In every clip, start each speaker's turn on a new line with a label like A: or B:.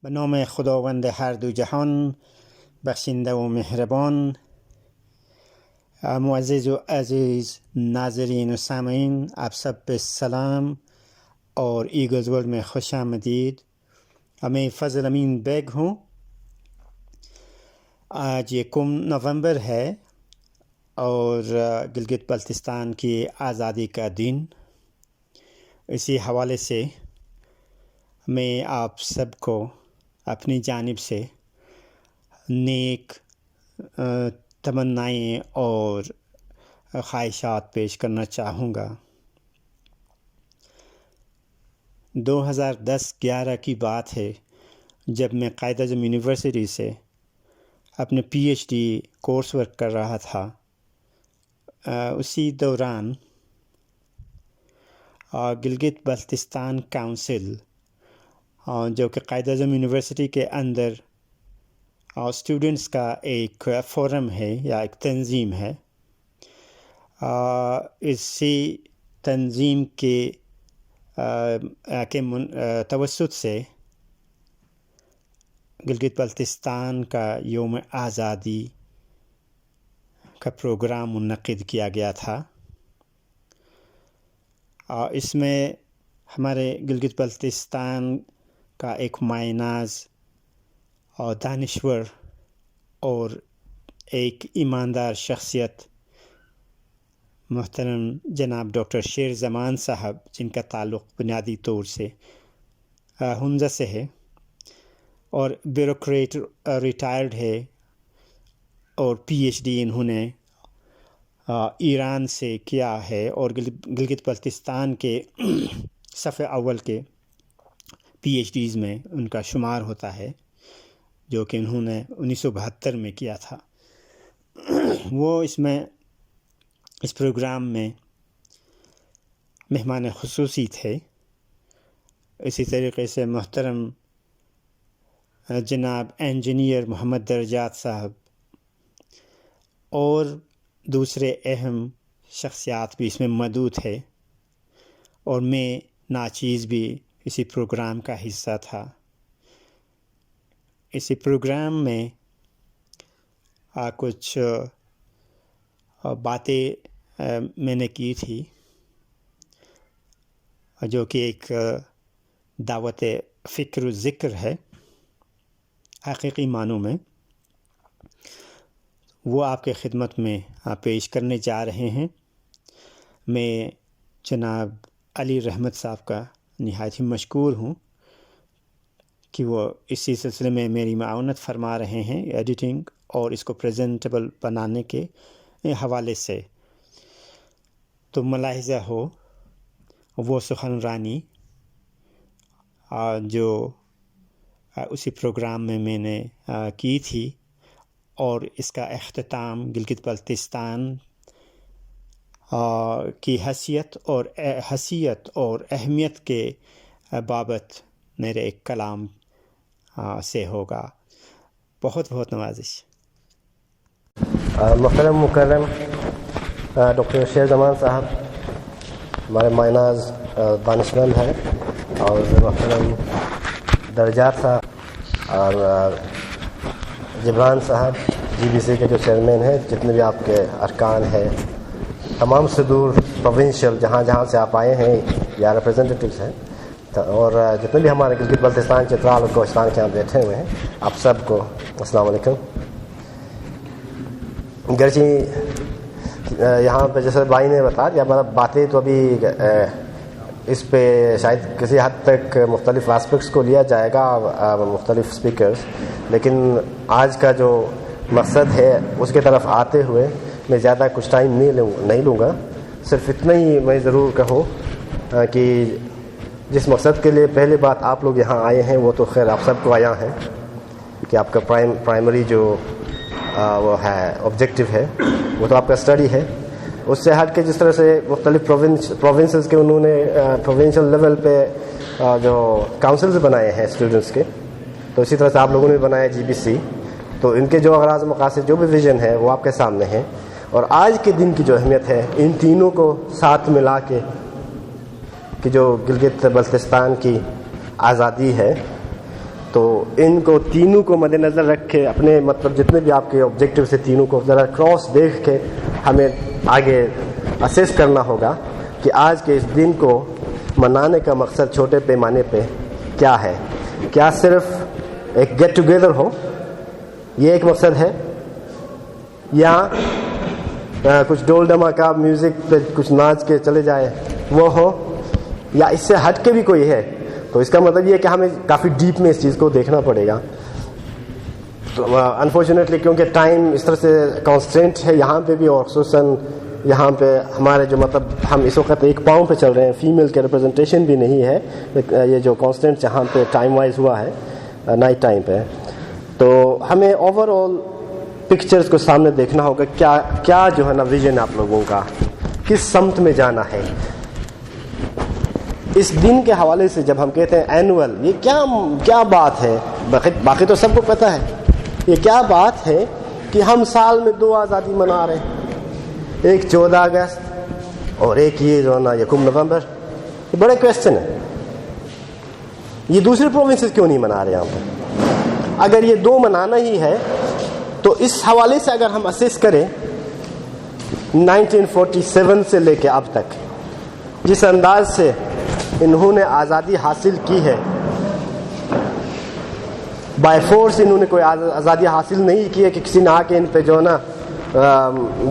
A: به نام خداوند هر دو جهان بخشنده و مهربان. معزز و عزیز ناظرین و سامعین، آپ سب پہ سلام اور ایگلز ورلڈ میں خوش آمدید. میں فضل امین بیگ ہوں. آج 1 نومبر ہے اور گلگت بلتستان کی آزادی کا دن. اسی حوالے سے میں آپ سب کو اپنی جانب سے نیک تمنائیں اور خواہشات پیش کرنا چاہوں گا. 2010-11 کی بات ہے جب میں قائد اعظم یونیورسٹی سے اپنے P H D course work کر رہا تھا. اسی دوران گلگت بلتستان کونسل جو کہ قائد اعظم یونیورسٹی کے اندر اسٹوڈنٹس کا ایک فورم ہے یا ایک تنظیم ہے، اسی تنظیم کے توسط سے گلگت بلتستان کا یوم آزادی کا پروگرام منعقد کیا گیا تھا. اس میں ہمارے گلگت بلتستان کا ایک مائناز اور دانشور اور ایک ایماندار شخصیت محترم جناب ڈاکٹر شیر زمان صاحب، جن کا تعلق بنیادی طور سے حمزہ سے ہے اور بیوروکریٹ ریٹائرڈ ہے اور پی ایچ ڈی انہوں نے ایران سے کیا ہے اور گلگت بلتستان کے صف اول کے پی ایچ ڈیز میں ان کا شمار ہوتا ہے، جو کہ انہوں نے 1972 میں کیا تھا. وہ اس پروگرام میں مہمان خصوصی تھے. اسی طریقے سے محترم جناب انجینئر محمد درجات صاحب اور دوسرے اہم شخصیات بھی اس میں موجود تھے، اور میں ناچیز بھی اسی پروگرام کا حصہ تھا. اسی پروگرام میں کچھ باتیں میں نے کی تھی جو کہ ایک دعوت فکر و ذکر ہے حقیقی معنوں میں. وہ آپ کے خدمت میں پیش کرنے جا رہے ہیں. میں جناب علی رحمت صاحب کا نہایت ہی مشکور ہوں کہ وہ اسی سلسلے میں میری معاونت فرما رہے ہیں ایڈیٹنگ اور اس کو پریزنٹیبل بنانے کے حوالے سے. تو ملاحظہ ہو وہ سخنرانی جو اسی پروگرام میں نے کی تھی، اور اس کا اختتام گلگت بلتستان کی حیثیت اور اہمیت کے بابت میرے ایک کلام سے ہوگا. بہت بہت نوازش.
B: محترم مکرم ڈاکٹر شیر زمان صاحب ہمارے مائناز دانشمند ہیں، اور محترم درجات صاحب اور جبران صاحب جی بی سی کے جو چیئرمین ہیں، جتنے بھی آپ کے ارکان ہیں، تمام صدور پروونشل جہاں سے آپ آئے ہیں یا ریپرزنٹیٹیوز ہیں، اور جتنے بھی ہمارے گلگت بلتستان چترال اور کوہستان کے یہاں بیٹھے ہوئے ہیں، آپ سب کو السلام علیکم. گرچہ یہاں پہ جیسے بھائی نے بتا دیا، مطلب باتیں تو ابھی اس پہ شاید کسی حد تک مختلف اسپیکٹس کو لیا جائے گا مختلف اسپیکرز، لیکن آج کا جو مقصد ہے اس کی طرف آتے ہوئے میں زیادہ کچھ ٹائم نہیں لوں گا. صرف اتنا ہی میں ضرور کہوں کہ جس مقصد کے لیے پہلے بات آپ لوگ یہاں آئے ہیں وہ تو خیر آپ سب کو آیا ہے کہ آپ کا پرائمری جو وہ ہے آبجیکٹیو ہے وہ تو آپ کا اسٹڈی ہے. اس سے ہٹ کے جس طرح سے مختلف پروونسز کے انہوں نے پروونشل لیول پہ جو کاؤنسلز بنائے ہیں اسٹوڈنٹس کے، تو اسی طرح سے آپ لوگوں نے بنایا جی بی سی. تو ان کے جو اغراض مقاصد جو بھی ویژن ہے وہ آپ کے سامنے ہیں، اور آج کے دن کی جو اہمیت ہے ان تینوں کو ساتھ ملا کے کہ جو گلگت بلتستان کی آزادی ہے، تو ان کو تینوں کو مد نظر رکھ کے اپنے مطلب جتنے بھی آپ کے آبجیکٹیو سے تینوں کو ذرا کراس دیکھ کے ہمیں آگے اسیس کرنا ہوگا کہ آج کے اس دن کو منانے کا مقصد چھوٹے پیمانے پہ کیا ہے. کیا صرف ایک گیٹ ٹوگیدر ہو, یہ ایک مقصد ہے, یا کچھ ڈول ڈماکا میوزک پہ کچھ ناچ کے چلے جائے وہ ہو, یا اس سے ہٹ کے بھی کوئی ہے؟ تو اس کا مطلب یہ ہے کہ ہمیں کافی ڈیپ میں اس چیز کو دیکھنا پڑے گا. تو انفارچونیٹلی کیونکہ ٹائم اس طرح سے کانسٹینٹ ہے یہاں پہ بھی, اور خصوصاً یہاں پہ ہمارے جو مطلب ہم اس وقت ایک پاؤں پہ چل رہے ہیں, فیمیل کے ریپرزنٹیشن بھی نہیں ہے, یہ جو کانسٹینٹ یہاں پہ ٹائم وائز ہوا ہے نائٹ ٹائم پہ, تو ہمیں اوور آل پکچرز کو سامنے دیکھنا ہوگا. کیا جو ہے نا ویژن آپ لوگوں کا, کس سمت میں جانا ہے. اس دن کے حوالے سے جب ہم کہتے ہیں اینول, یہ کیا بات ہے؟ باقی تو سب کو پتہ ہے, یہ کیا بات ہے کہ ہم سال میں 2 آزادی منا رہے ہیں, ایک 14 اگست اور ایک یہ جو ہے نا 1 نومبر. یہ بڑے کویسچن ہے, یہ دوسرے پروونسز کیوں نہیں منا رہے یہاں پر؟ اگر یہ 2 منانا ہی ہے تو اس حوالے سے اگر ہم اسیس کریں 1947 سے لے کے اب تک جس انداز سے انہوں نے آزادی حاصل کی ہے, بائی فورس انہوں نے کوئی آزادی حاصل نہیں کی ہے کہ کسی نے آ کے ان پہ جو ہے نا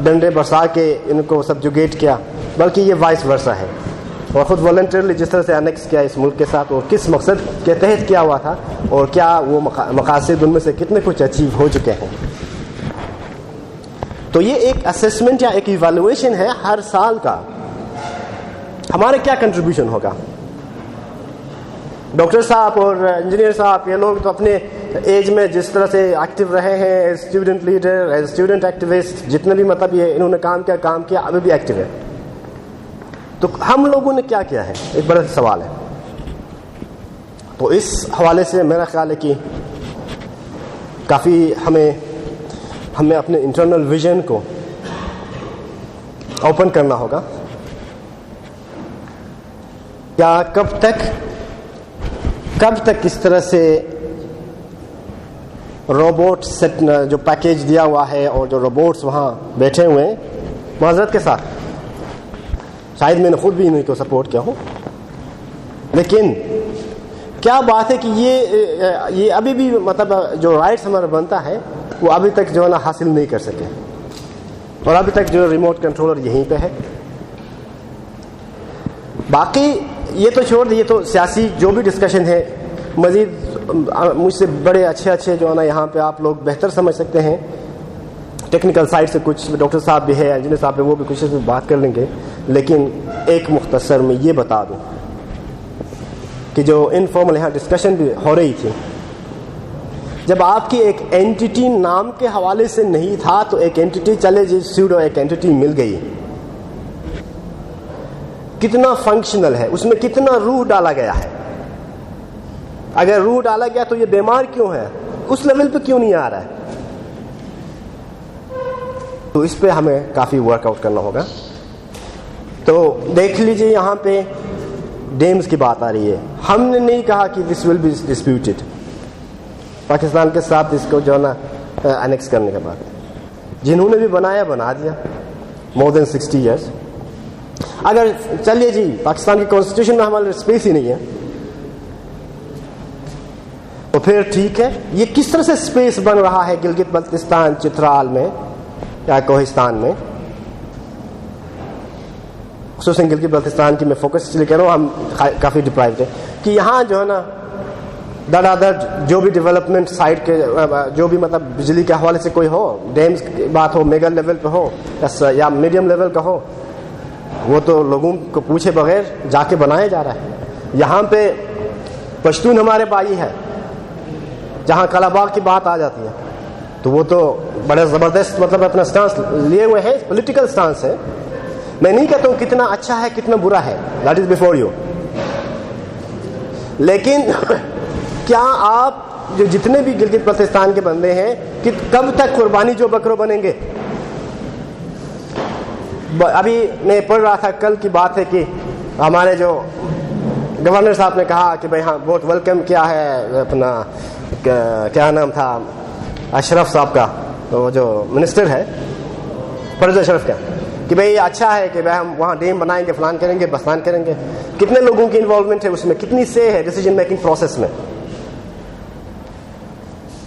B: ڈنڈے برسا کے ان کو سبجوگیٹ کیا, بلکہ یہ وائس ورسا ہے. اور خود والنٹرلی جس طرح سے انیکس کیا اس ملک کے ساتھ, اور کس مقصد کے تحت کیا ہوا تھا, اور کیا وہ مقاصد ان میں سے کتنے کچھ اچیو ہو چکے ہیں. تو یہ ایک اسیسمنٹ یا ایک ایویلویشن ہے ہر سال کا, ہمارے کیا کنٹریبیوشن ہوگا. ڈاکٹر صاحب اور انجینئر صاحب یہ لوگ تو اپنے ایج میں جس طرح سے ایکٹیو رہے ہیں, as student leader, as student activist, جتنے بھی مطلب یہ انہوں نے کام کیا ابھی بھی ایکٹیو ہے. تو ہم لوگوں نے کیا کیا ہے, ایک بڑا سوال ہے. تو اس حوالے سے میرا خیال ہے کہ کافی ہمیں اپنے انٹرنل ویژن کو اوپن کرنا ہوگا. کیا کب تک اس طرح سے روبوٹ سیٹ جو پیکیج دیا ہوا ہے اور جو روبوٹس وہاں بیٹھے ہوئے ہیں, معذرت کے ساتھ شاید میں نے خود بھی انہیں کو سپورٹ کیا ہوں, لیکن کیا بات ہے کہ یہ ابھی بھی مطلب جو رائٹس ہمارا بنتا ہے وہ ابھی تک جو ہے نا حاصل نہیں کر سکے, اور ابھی تک جو ریموٹ کنٹرولر یہیں پہ ہے. باقی یہ تو چھوڑ دیے, تو سیاسی جو بھی ڈسکشن ہے مزید مجھ سے بڑے اچھے جو ہے نا یہاں پہ آپ لوگ بہتر سمجھ سکتے ہیں. ٹیکنیکل سائڈ سے کچھ ڈاکٹر صاحب بھی ہے, انجینئر صاحب بھی, وہ بھی کچھ سے بات کر لیں گے. لیکن ایک مختصر میں یہ بتا دوں کہ جو انفارمل یہاں ڈسکشن بھی ہو رہی تھی, جب آپ کی ایک اینٹیٹی نام کے حوالے سے نہیں تھا تو ایک اینٹیٹی چلے جی سیوڈو ایک اینٹیٹی مل گئی, کتنا فنکشنل ہے, اس میں کتنا روح ڈالا گیا ہے. اگر روح ڈالا گیا تو یہ بیمار کیوں ہے, اس لیول پہ کیوں نہیں آ رہا ہے. تو اس پہ ہمیں کافی ورک آؤٹ کرنا ہوگا. تو دیکھ لیجئے یہاں پہ ڈیمز کی بات آ رہی ہے. ہم نے نہیں کہا کہ دس ول بی ڈسپیوٹڈ, پاکستان کے ساتھ اس کو جو ہے نا انیکس کرنے کے بعد جنہوں نے بھی بنا دیا مور دین 60 ایئرس. اگر چلیے جی پاکستان کی کانسٹیٹیوشن میں ہمارے اسپیس ہی نہیں ہے تو پھر ٹھیک ہے, یہ کس طرح سے اسپیس بن رہا ہے گلگت بلتستان, چترال میں یا کوہستان میں, خصوصاً گلگت بلتستان کی میں فوکس اس لیے کہہ رہا ہوں, ہم کافی ڈپرائیوڈ ہیں کہ یہاں جو ہے نا جو بھی ڈیولپمنٹ سائٹ کے جو بھی مطلب بجلی کے حوالے سے کوئی ہو, ڈیمز کی بات ہو, میگا لیول پہ ہو یا میڈیم لیول کا ہو, وہ تو لوگوں کو پوچھے بغیر جا کے بنایا جا رہا ہے. یہاں پہ پشتون ہمارے بھائی ہے, جہاں کالا باغ کی بات آ جاتی ہے تو وہ تو بڑے زبردست مطلب اپنا سٹانس لیے ہوئے ہیں, پولیٹیکل سٹانس ہے. میں نہیں کہتا ہوں کتنا اچھا ہے کتنا برا ہے, دیٹ از بیفور یو. لیکن کیا آپ جو جتنے بھی گلگت بلتستان کے بندے ہیں کہ کب تک قربانی جو بکرو بنیں گے؟ ابھی میں پڑھ رہا تھا, کل کی بات ہے کہ ہمارے جو گورنر صاحب نے کہا کہ بھائی ہاں بہت ویلکم کیا ہے اپنا کیا نام تھا اشرف صاحب کا, وہ جو منسٹر ہے پرویز اشرف کا, کہ بھائی اچھا ہے کہ بھائی ہم وہاں ڈیم بنائیں گے, فلان کریں گے, بسان کریں گے. کتنے لوگوں کی انوالومنٹ ہے اس میں, کتنی سے ہے ڈیسیجن میکنگ پروسیس میں.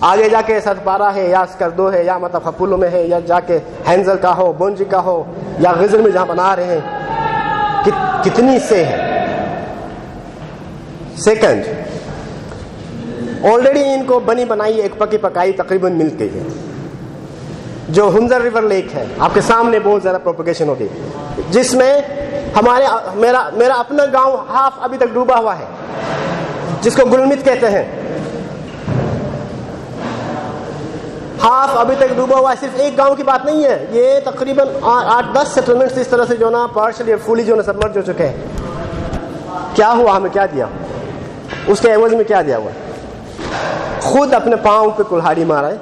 B: آگے جا کے سرپارا ہے یا اسکردو ہے یا مطلب ہپولو میں ہے یا جا کے ہینزل کا ہو, بونجی کا ہو یا غزل میں جہاں بنا رہے ہیں, کتنی سے ہے. سیکنڈ, آلریڈی ان کو بنی بنائی ایک پکی پکائی تقریباً مل گئی ہے. جو ہنزر ریور لیک ہے آپ کے سامنے بہت زیادہ پروپیگیشن ہوگی, جس میں میرا اپنا گاؤں ہاف ابھی تک ڈوبا ہوا ہے, جس کو گلمت کہتے ہیں. ہاف ابھی تک ڈوبا ہوا ہے. صرف ایک گاؤں کی بات نہیں ہے, یہ تقریباً 8-10 سیٹلمنٹس اس طرح سے جو نا پارشلی فلی جو نا سبمرج ہو چکے ہیں. کیا ہوا, ہمیں کیا دیا, اس کے عوض میں کیا دیا ہوا. خود اپنے پاؤں پہ کلہاڑی مارا ہے.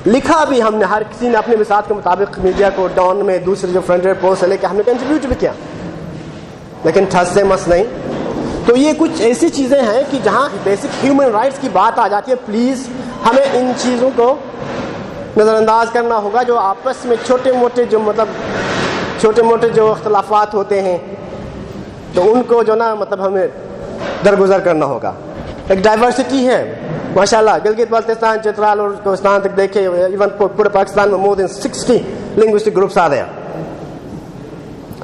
B: لکھا بھی ہم نے, ہر کسی نے اپنے مساعد کے مطابق میڈیا کو ڈاؤن میں دوسرے جو فرنٹ پوسٹ سے لے کے ہم نے کنٹریبیوٹ بھی کیا, لیکن ٹھس سے مس نہیں. تو یہ کچھ ایسی چیزیں ہیں کہ جہاں بیسک ہیومن رائٹس کی بات آ جاتی ہے, پلیز ہمیں ان چیزوں کو نظر انداز کرنا ہوگا. جو آپس میں چھوٹے موٹے جو اختلافات ہوتے ہیں تو ان کو جو نا مطلب ہمیں درگزر کرنا ہوگا. ایک ڈائیورسٹی ہے ماشاءاللہ, گلگت بلتستان, چترال اور کوستان تک دیکھے, ایون پورے پاکستان میں مور دین 60 لنگوسٹک گروپس آ رہے ہیں.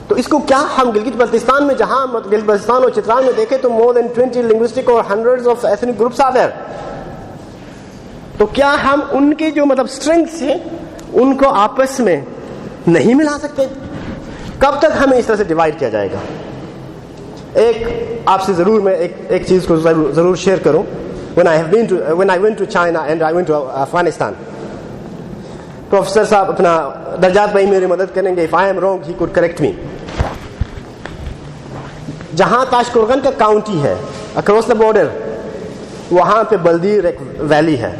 B: تو اس کو کیا ہم گلگت بلتستان میں, جہاں گلگت بلتستان اور چترال میں دیکھیں تو مور دین 20 لنگوسٹک اور ہنڈریڈز آف ایتھنک گروپس آ رہے ہیں. تو کیا ہم ان کے جو مطلب اسٹرینگس ہیں ان کو آپس میں نہیں ملا سکتے؟ کب تک ہمیں اس طرح سے ڈیوائڈ کیا جائے گا؟ ایک آپ سے ضرور میں ایک چیز کو ضرور شیئر کروں. when I went to China and I went to Afghanistan, professor صاحب اپنا درجات بھائی میری مدد کریں گے, if I am wrong he could correct me. جہاں تاشقرغان کا کاؤنٹی ہے اکراس دا بارڈر, وہاں پہ بلدیر ایک ویلی ہے,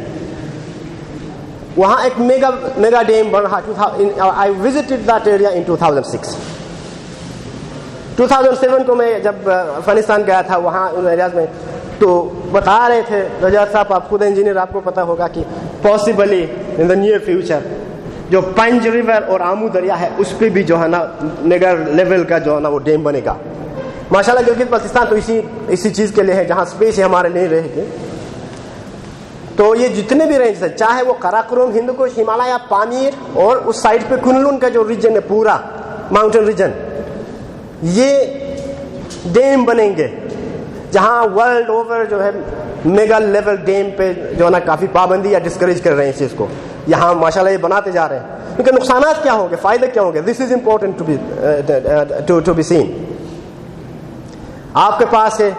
B: وہاں ایک میگا ڈیم بن رہا. I visited that area in 2006. 2007 کو میں جب افغانستان گیا تھا وہاں ان ایریاز میں, تو بتا رہے تھے رجات صاحب, آپ خود انجینئر, آپ کو پتا ہوگا کہ possibly in the near future جو پنج ریور اور آمو دریا ہے اس پہ بھی جو ہے نا میگا لیول کا جو ہے نا وہ ڈیم بنے گا. ماشاءاللہ گلگت بلتستان تو اسی چیز کے لیے ہے جہاں اسپیس ہمارے نہیں رہے گی. تو یہ جتنے بھی رینج ہے, چاہے وہ قراقرم, ہندوکش, ہمالیہ, پامیر اور اس سائڈ پہ کنلون کا جو ریجن ہے پورا ماؤنٹین ریجن, یہ ڈیم بنیں گے جہاں ورلڈ اوور جو ہے میگا لیول ڈیم پہ جو ہے نا کافی پابندی یا ڈسکریج کر رہے ہیں اس چیز کو. یہاں ماشاءاللہ یہ بناتے جا رہے ہیں, کیونکہ نقصانات کیا ہوں گے, فائدے کیا ہوں گے. This is important to be seen. آپ کے پاس ہے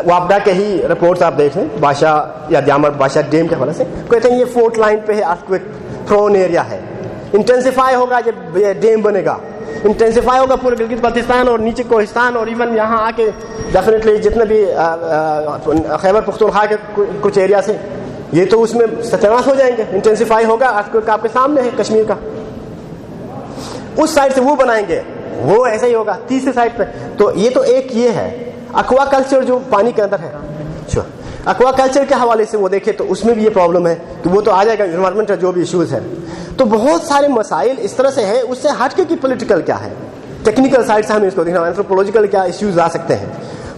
B: وابڈا کے ہی رپورٹس آپ دیکھ لیں, بادشاہ یا دیامر بادشاہ ڈیم کے حوالے سے کہتے ہیں یہ فورٹ لائن پہ ہے, ارتھکویک پرون ایریا ہے. انٹینسیفائی ہوگا جب یہ ڈیم بنے گا, انٹینسیفائی ہوگا پورے گلگت بلتستان اور نیچے کوہستان اور ایون یہاں آ کے ڈیفینیٹلی جتنے بھی خیبر پختونخوا کے کچھ ایریا سے, یہ تو اس میں ستیاس ہو جائیں گے. انٹینسیفائی ہوگا, ارتھکویک آپ کے سامنے ہے کشمیر کا, اس سائڈ سے وہ بنائیں گے, وہ ایسا ہی ہوگا تیسرے سائڈ پہ. تو یہ تو ایک یہ ہے اکوا کلچر جو پانی کے اندر ہے. اکوا کلچر کے حوالے سے وہ دیکھے تو اس میں بھی یہ پرابلم ہے کہ وہ تو آ جائے گا, انوائرمنٹ جو بھی ایشوز ہے. تو بہت سارے مسائل اس طرح سے ہیں. اس سے ہٹ کے کہ پولیٹیکل کیا ہے, ٹیکنیکل سائڈ سے ہمیں اس کو دیکھنا, اینتھروپولوجیکل کیا ایشوز آ سکتے ہیں.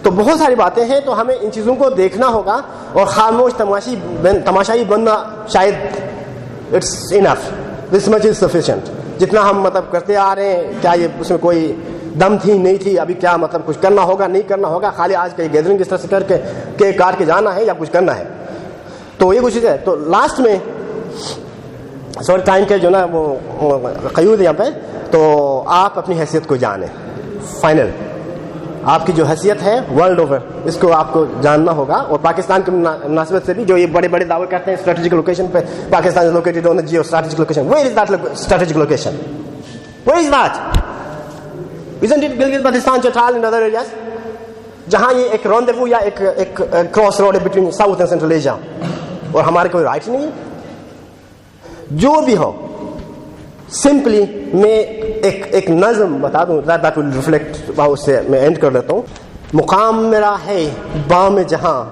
B: تو بہت ساری باتیں ہیں, تو ہمیں ان چیزوں کو دیکھنا ہوگا. اور خاموش تماشائی بننا شاید it's enough, this much is sufficient. جتنا ہم مطلب کرتے آ رہے ہیں, کیا یہ اس میں کوئی دم تھی نہیں تھی, ابھی کیا مطلب کچھ کرنا ہوگا نہیں کرنا ہوگا, خالی آج کا گیدرنگ اس طرح سے کر کے کیک کاٹ کے جانا ہے یا کچھ کرنا ہے. تو یہ کچھ چیز ہے. تو لاسٹ میں سوری ٹائم کے جو نا وہ قیود یہاں پہ, تو آپ اپنی حیثیت کو جانیں. فائنل آپ کی جو حیثیت ہے ورلڈ اوور, اس کو آپ کو جاننا ہوگا. اور پاکستان کی مناسبت سے بھی جو یہ بڑے بڑے دعوے کرتے ہیں اسٹریٹجک لوکیشن پہ, Pakistan is located on the geo strategic location. Where is that strategic location, where is that? Isn't it Gilgit Baltistan, Chitral and other areas? جہاں یہ ایک راندیوو یا ایک کراس روڈ ہے between south and central Asia, اور ہمارے کوئی رائٹ نہیں ہے. جو بھی ہو, سمپلی میں ایک نظم بتا دوں, that will reflect, اس سے میں اینڈ کر لیتا ہوں. مقام میرا ہے بام جہاں،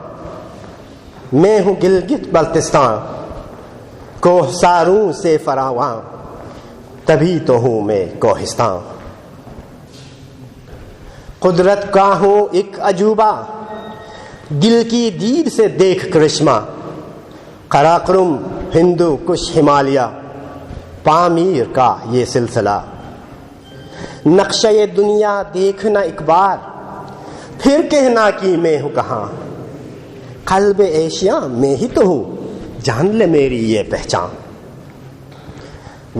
B: میں ہوں گلگت بلتستان، کوہساروں سے فراواں، تبھی تو ہوں میں کوہستان۔ قدرت کا ہوں ایک عجوبہ، دل کی دید سے دیکھ کرشمہ، قراقرم ہندو کش ہمالیہ، پامیر کا یہ سلسلہ۔ نقشہ دنیا دیکھنا ایک بار، پھر کہنا کہ میں ہوں کہاں، قلب ایشیا میں ہی تو ہوں، جان لے میری یہ پہچان۔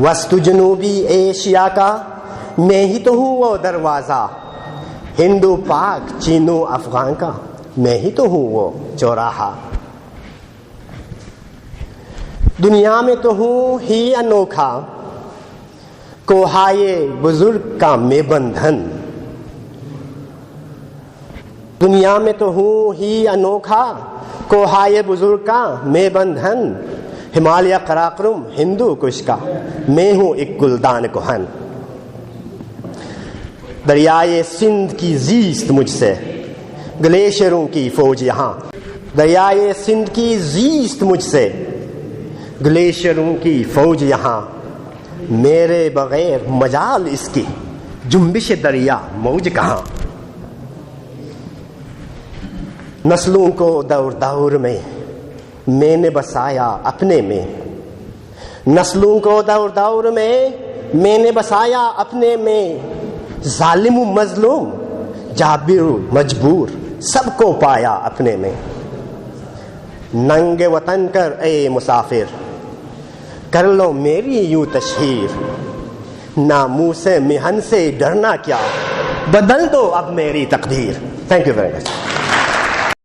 B: وسط جنوبی ایشیا کا میں ہی تو ہوں وہ دروازہ، ہندو پاک چینو افغان کا میں ہی تو ہوں وہ چوراہا۔ دنیا میں تو ہوں ہی انوکھا، کوہائے بزرگ کا میں بندھن۔ دنیا میں تو ہوں ہی انوکھا، کوہائے بزرگ کا میں بندھن، ہمالیہ قراقرم ہندو کش کا میں ہوں ایک گلدان کہن۔ دریائے سندھ کی زیست مجھ سے، گلیشیروں کی فوج یہاں، دریائے سندھ کی زیست مجھ سے، گلیشیروں کی فوج یہاں، میرے بغیر مجال اس کی جنبش دریا موج کہاں۔ نسلوں کو دور دور میں نے بسایا اپنے میں، نسلوں کو دور دور میں نے بسایا اپنے میں، ظالم و مظلوم جابر و مجبور سب کو پایا اپنے میں۔ ننگ وطن کر اے مسافر، کر لو میری یوں تشہیر، ناموس محن سے ڈرنا کیا، بدل دو اب میری تقدیر۔ Thank you very much.